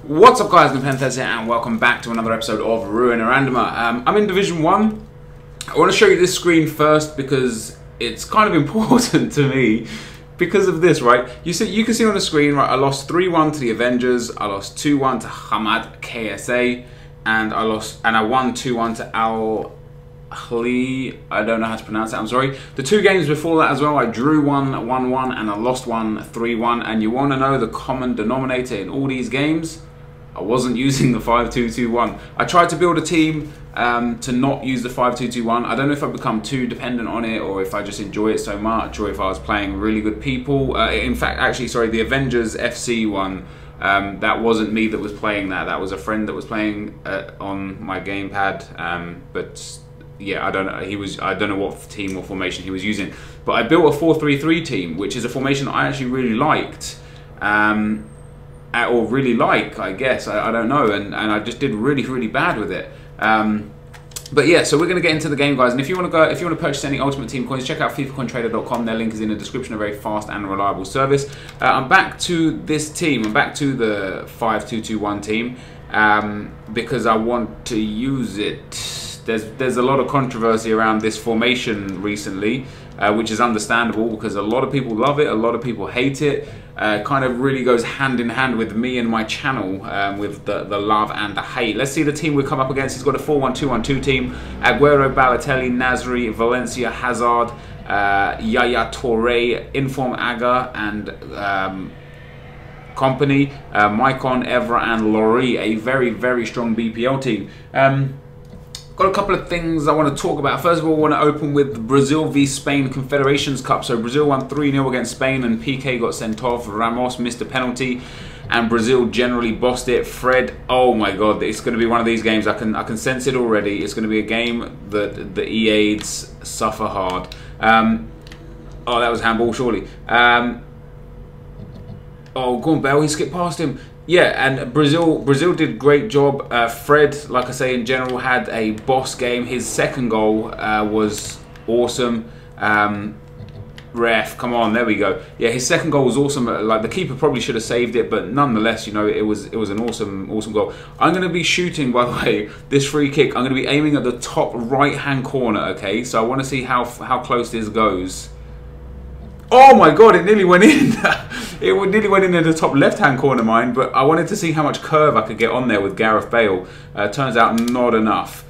What's up guys, NepentheZ here and welcome back to another episode of Ruin Randomer. I'm in Division 1. I want to show you this screen first because it's kind of important to me because of this, right? You can see on the screen, right, I lost 3-1 to the Avengers, I lost 2-1 to Hamad KSA, and I won 2-1 to Al Ahly. I don't know how to pronounce it, I'm sorry. The two games before that as well, I drew one 1-1 and I lost one 3-1. And you want to know the common denominator in all these games? I wasn't using the 5-2-2-1. I tried to build a team to not use the 5-2-2-1. I don't know if I've become too dependent on it or if I just enjoy it so much or if I was playing really good people. In fact, actually, sorry, the Avengers FC one, that wasn't me that was playing that. That was a friend that was playing on my gamepad. But yeah, I don't know. I don't know what team or formation he was using. But I built a 4-3-3 team, which is a formation I actually really liked. Or really like, I guess, I don't know, and I just did really bad with it. But yeah, so we're going to get into the game, guys. And if you want to purchase any Ultimate Team coins, check out FIFACoinTrader.com. Their link is in the description. A very fast and reliable service. I'm back to this team. I'm back to the 5-2-2-1 team because I want to use it. There's a lot of controversy around this formation recently, which is understandable because a lot of people love it, a lot of people hate it. Kind of really goes hand in hand with me and my channel, with the love and the hate. Let's see the team we come up against. He's got a 4-1-2-1-2 team. Aguero, Balotelli, Nasri, Valencia, Hazard, Yaya Toure, Inform Aga, and company, Maicon, Evra, and Laurie. A very strong BPL team. Got a couple of things I want to talk about. First of all, I want to open with Brazil v Spain Confederations Cup. So Brazil won 3-0 against Spain and PK got sent off. Ramos missed a penalty and Brazil generally bossed it. Fred, oh my god, it's going to be one of these games. I can sense it already. It's going to be a game that the EAs suffer hard. Oh, that was handball, surely. Oh, go on, Bell. He skipped past him. Yeah, and Brazil did great job. Fred, like I say, in general, had a boss game. His second goal was awesome. Ref, come on, there we go. Yeah, his second goal was awesome. Like the keeper probably should have saved it, but nonetheless, you know, it was an awesome goal. I'm going to be shooting, by the way, this free kick. I'm going to be aiming at the top right-hand corner. Okay, so I want to see how close this goes. Oh my god, it nearly went in. It nearly went in the top left-hand corner, mine, but I wanted to see how much curve I could get on there with Gareth Bale. Turns out not enough.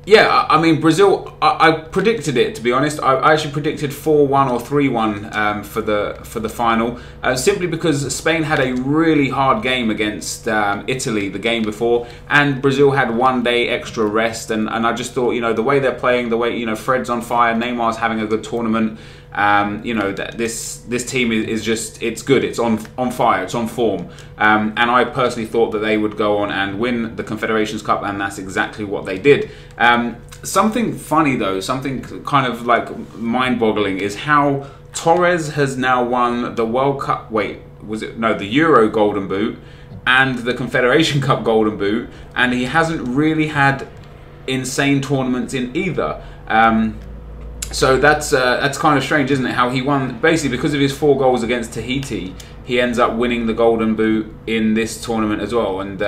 Yeah, I mean, Brazil, I predicted it, to be honest. I actually predicted 4-1 or 3-1 for the final, simply because Spain had a really hard game against Italy the game before, and Brazil had 1 day extra rest, and I just thought, you know, the way they're playing, the way, you know, Fred's on fire, Neymar's having a good tournament, you know, that this team is just, it's good, it's on fire, it's on form, and I personally thought that they would go on and win the Confederations Cup, and that's exactly what they did. Something funny though, something kind of like mind-boggling is how Torres has now won the World Cup, wait, was it, no, the Euro Golden Boot and the Confederation Cup Golden Boot, and he hasn't really had insane tournaments in either. So that's kind of strange, isn't it? How he won, basically because of his 4 goals against Tahiti, he ends up winning the Golden Boot in this tournament as well. And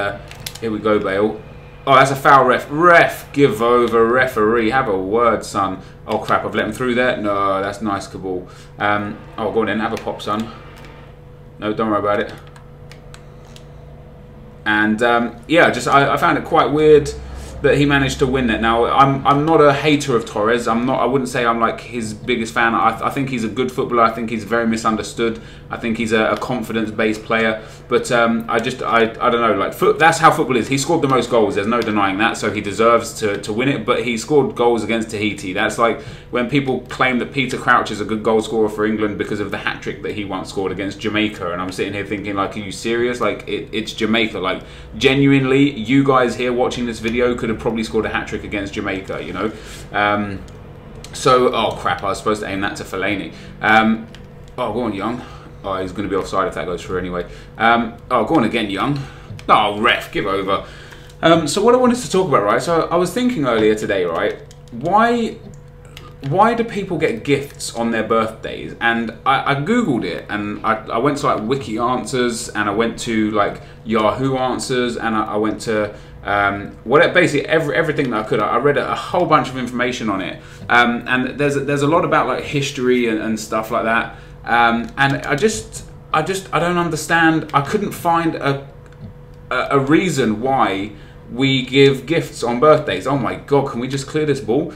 here we go, Bale. Oh, that's a foul, ref. Ref, give over, referee. Have a word, son. Oh, crap, I've let him through there. No, that's nice, Kabul. Oh, go on then, have a pop, son. No, don't worry about it. And, yeah, I found it quite weird that he managed to win that. Now, I'm not a hater of Torres. I wouldn't say I'm like his biggest fan. I think he's a good footballer. I think he's very misunderstood. I think he's a confidence-based player. But I don't know. Like that's how football is. He scored the most goals. There's no denying that. So he deserves to win it. But he scored goals against Tahiti. That's like when people claim that Peter Crouch is a good goal scorer for England because of the hat-trick that he once scored against Jamaica. And I'm sitting here thinking, like, are you serious? Like it's Jamaica. Like genuinely, you guys here watching this video could have probably scored a hat-trick against Jamaica, you know. So, oh crap, I was supposed to aim that to Fellaini. Oh, go on, Young. Oh, he's going to be offside if that goes through anyway. Oh, go on again, Young. Oh, ref, give over. So what I wanted to talk about, right, so I was thinking earlier today, right, why why do people get gifts on their birthdays? And I googled it, and I went to like Wiki Answers, and I went to like Yahoo Answers, and I went to basically everything that I could. I read a whole bunch of information on it, and there's a lot about like history and stuff like that. And I don't understand. I couldn't find a reason why we give gifts on birthdays. Oh my god, can we just clear this ball?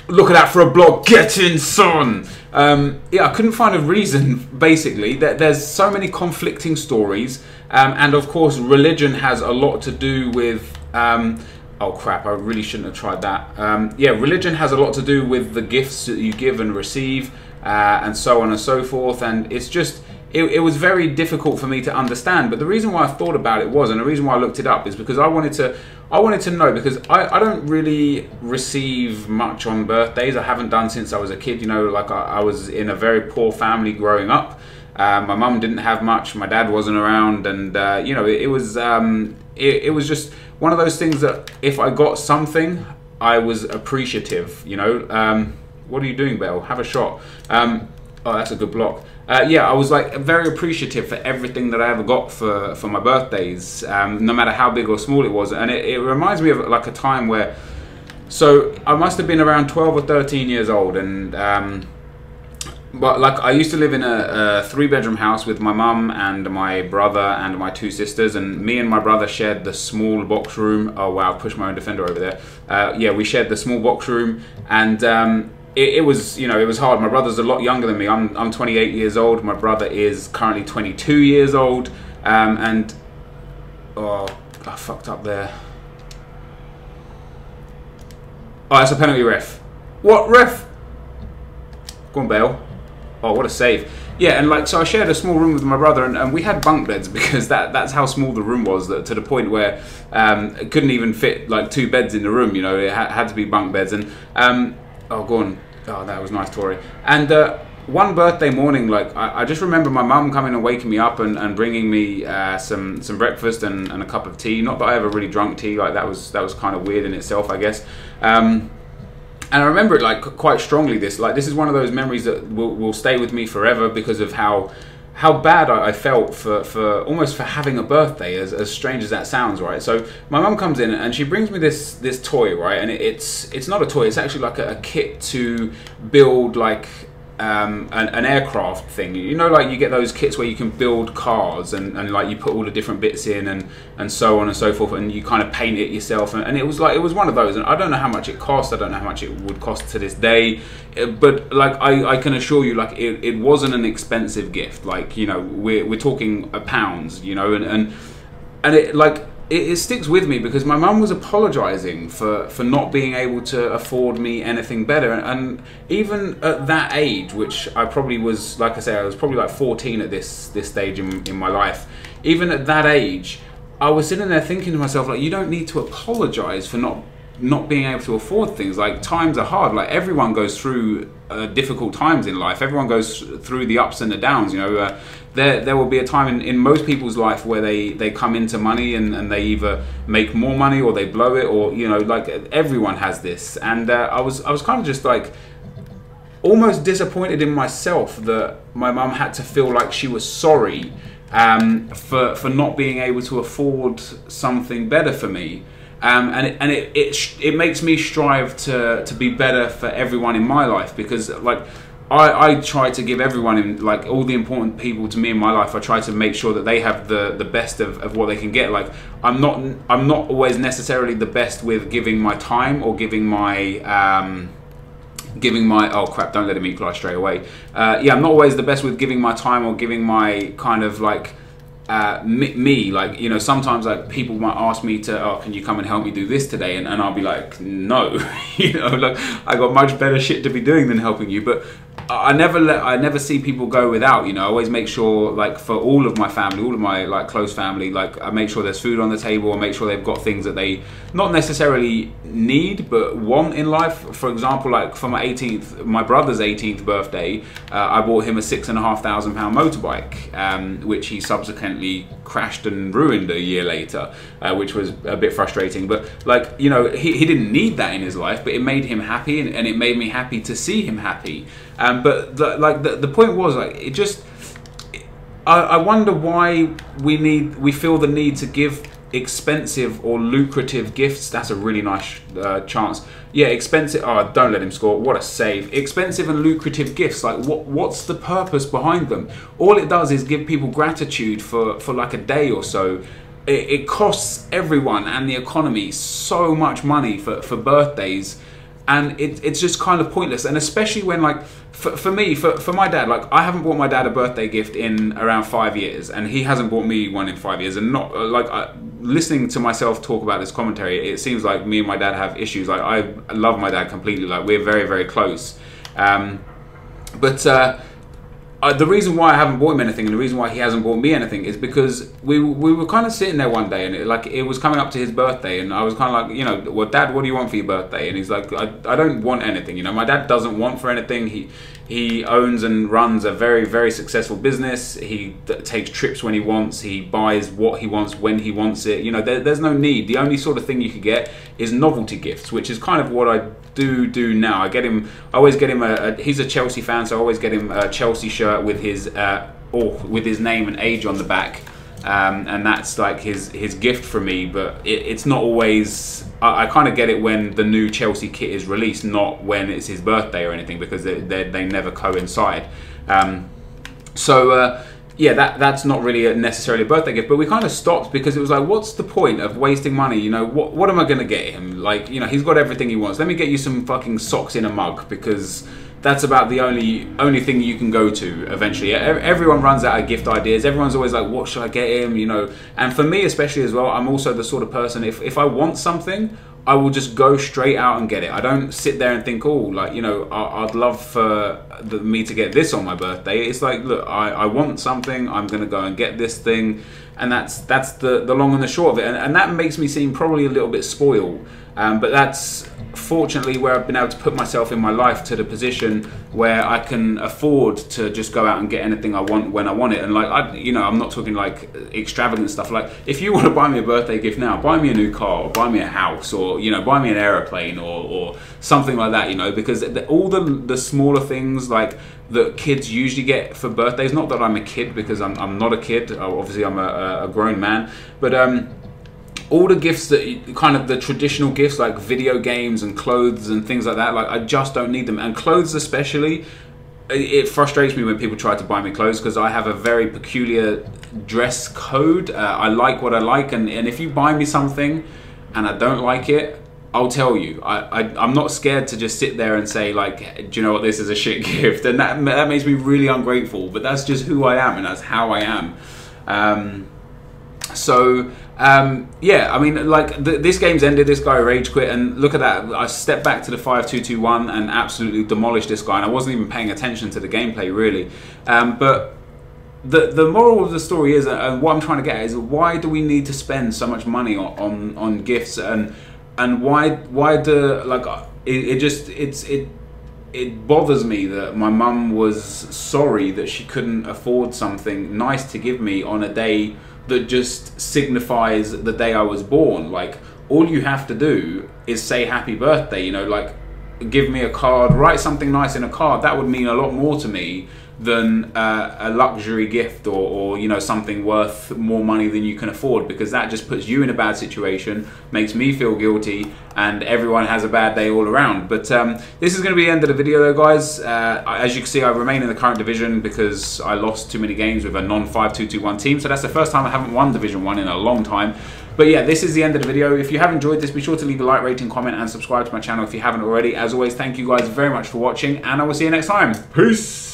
Look at that for a block. Get in, son. Yeah, I couldn't find a reason, basically. There's so many conflicting stories. And of course, religion has a lot to do with... oh crap, I really shouldn't have tried that. Yeah, religion has a lot to do with the gifts that you give and receive, and so on and so forth. And it's just... It was very difficult for me to understand, but the reason why I thought about it was, and the reason why I looked it up, is because I wanted to know, because I don't really receive much on birthdays. I haven't done since I was a kid. You know, like I was in a very poor family growing up. My mum didn't have much, my dad wasn't around, and you know, it was just one of those things that if I got something, I was appreciative. You know, what are you doing, Belle? Have a shot. Oh, that's a good block. Yeah, I was like very appreciative for everything that I ever got for my birthdays, no matter how big or small it was. And it reminds me of like a time where, so I must have been around 12 or 13 years old, and but like I used to live in a 3-bedroom house with my mum and my brother and my 2 sisters, and me and my brother shared the small box room. Oh wow, pushed my own defender over there. Yeah, we shared the small box room, and it was, you know, it was hard. My brother's a lot younger than me. I'm 28 years old. My brother is currently 22 years old. And oh, I fucked up there. Oh, that's a penalty, ref. What, ref? Go on, Bale. Oh, what a save. Yeah, and like, so I shared a small room with my brother, and we had bunk beds, because that's how small the room was, to the point where it couldn't even fit like 2 beds in the room. You know, it had to be bunk beds. And oh, go on. Oh, that was nice, Tori. And one birthday morning, like I just remember my mum coming and waking me up and bringing me some breakfast and a cup of tea. Not that I ever really drunk tea. Like that was kind of weird in itself, I guess. And I remember it like quite strongly. This is one of those memories that will stay with me forever, because of how bad I felt for almost for having a birthday, as strange as that sounds, right? So my mum comes in and she brings me this toy, right? And it's not a toy, it's actually like a kit to build like an aircraft thing. You know, like you get those kits where you can build cars and like you put all the different bits in and so on and so forth, and you kind of paint it yourself. And it was one of those, and I don't know how much it cost. I don't know how much it would cost to this day, but like I can assure you, like it wasn't an expensive gift. Like, you know, we're talking pounds, you know, and it like it sticks with me, because my mum was apologising for not being able to afford me anything better. And even at that age, which I probably was, like I say, I was probably like 14 at this stage in my life. Even at that age, I was sitting there thinking to myself, like, you don't need to apologise for not being able to afford things. Like, times are hard. Like, everyone goes through difficult times in life. Everyone goes through the ups and the downs, you know. There will be a time in most people's life where they come into money and they either make more money or they blow it, or, you know, like everyone has this. And I was kind of just like almost disappointed in myself that my mum had to feel like she was sorry for not being able to afford something better for me. And it makes me strive to be better for everyone in my life, because like I try to give everyone, in like all the important people to me in my life, I try to make sure that they have the best of what they can get. Like I'm not always necessarily the best with giving my time or giving my oh crap, don't let him equalize straight away. Yeah, I'm not always the best with giving my time or giving my kind of like me, like, you know, sometimes like people might ask me to, oh, can you come and help me do this today, and I'll be like, no. You know, like I got much better shit to be doing than helping you. But I never see people go without, you know. I always make sure, like, for all of my family, all of my like close family, like I make sure there's food on the table, and make sure they've got things that they not necessarily need but want in life. For example, like for my brother's 18th birthday, I bought him a £6,500 motorbike, which he subsequently accidentally crashed and ruined a year later, which was a bit frustrating. But like, you know, he didn't need that in his life, but it made him happy, and it made me happy to see him happy. But the point was, like, it just, I wonder why we feel the need to give expensive or lucrative gifts. That's a really nice chance. Yeah, expensive. Oh, don't let him score. What a save. Expensive and lucrative gifts. Like, what's the purpose behind them? All it does is give people gratitude for like a day or so. It costs everyone and the economy so much money for birthdays, and it's just kind of pointless. And especially when, like, for me, for my dad, like, I haven't bought my dad a birthday gift in around 5 years, and he hasn't bought me one in 5 years. And not like, listening to myself talk about this commentary, it seems like me and my dad have issues. Like, I love my dad completely. Like, we're very, very close. The reason why I haven't bought him anything, and the reason why he hasn't bought me anything, is because we were kind of sitting there one day, and it was coming up to his birthday, and I was kind of like, you know, well, Dad, what do you want for your birthday? And he's like, I don't want anything. You know, my dad doesn't want for anything. He owns and runs a very, very successful business. He takes trips when he wants. He buys what he wants when he wants it. You know, there's no need. The only sort of thing you could get is novelty gifts, which is kind of what I do now. I always get him he's a Chelsea fan, so I always get him a Chelsea shirt with his with his name and age on the back, and that's like his gift for me. But it's not always. I kind of get it when the new Chelsea kit is released, not when it's his birthday or anything, because they never coincide. Yeah, that's not really necessarily a birthday gift, but we kind of stopped because it was like, what's the point of wasting money? You know, what am I going to get him? Like, you know, he's got everything he wants. Let me get you some fucking socks in a mug, because that's about the only thing you can go to eventually. Everyone runs out of gift ideas. Everyone's always like, what should I get him? You know, and for me especially as well, I'm also the sort of person, if I want something, I will just go straight out and get it. I don't sit there and think, oh, like, you know, I'd love for me to get this on my birthday. It's like, look, I want something, I'm going to go and get this thing. And that's the long and the short of it. And that makes me seem probably a little bit spoiled. But that's fortunately where I've been able to put myself in my life to the position where I can afford to just go out and get anything I want when I want it. And like, I'm not talking like extravagant stuff. Like, if you want to buy me a birthday gift now, buy me a new car, or buy me a house, or, you know, buy me an aeroplane, or something like that, you know, because all the smaller things like that kids usually get for birthdays, not that I'm a kid, because I'm not a kid, obviously I'm a grown man, but all the gifts that kind of the traditional gifts, like video games and clothes and things like that, like, I just don't need them. And clothes especially, it frustrates me when people try to buy me clothes, because I have a very peculiar dress code. I like what I like, and if you buy me something and I don't like it, I'll tell you. I'm not scared to just sit there and say, like, do you know what, this is a shit gift, and that makes me really ungrateful, but that's just who I am, and that's how I am. Yeah, I mean, like, this game's ended, this guy rage quit, and look at that, I stepped back to the 5-2-2-1 and absolutely demolished this guy, and I wasn't even paying attention to the gameplay, really. But the moral of the story is, and what I'm trying to get at is, why do we need to spend so much money on gifts, and why do, like, it bothers me that my mum was sorry that she couldn't afford something nice to give me on a day that just signifies the day I was born. Like, all you have to do is say happy birthday, you know, like, give me a card, write something nice in a card. That would mean a lot more to me than a luxury gift, or you know, something worth more money than you can afford, because that just puts you in a bad situation, makes me feel guilty, and everyone has a bad day all around. But this is going to be the end of the video though, guys. As you can see, I remain in the current division because I lost too many games with a non-5-2-2-1 team, so that's the first time I haven't won Division 1 in a long time. But yeah, this is the end of the video. If you have enjoyed this, be sure to leave a like, rating, comment, and subscribe to my channel if you haven't already. As always, thank you guys very much for watching, and I will see you next time. Peace!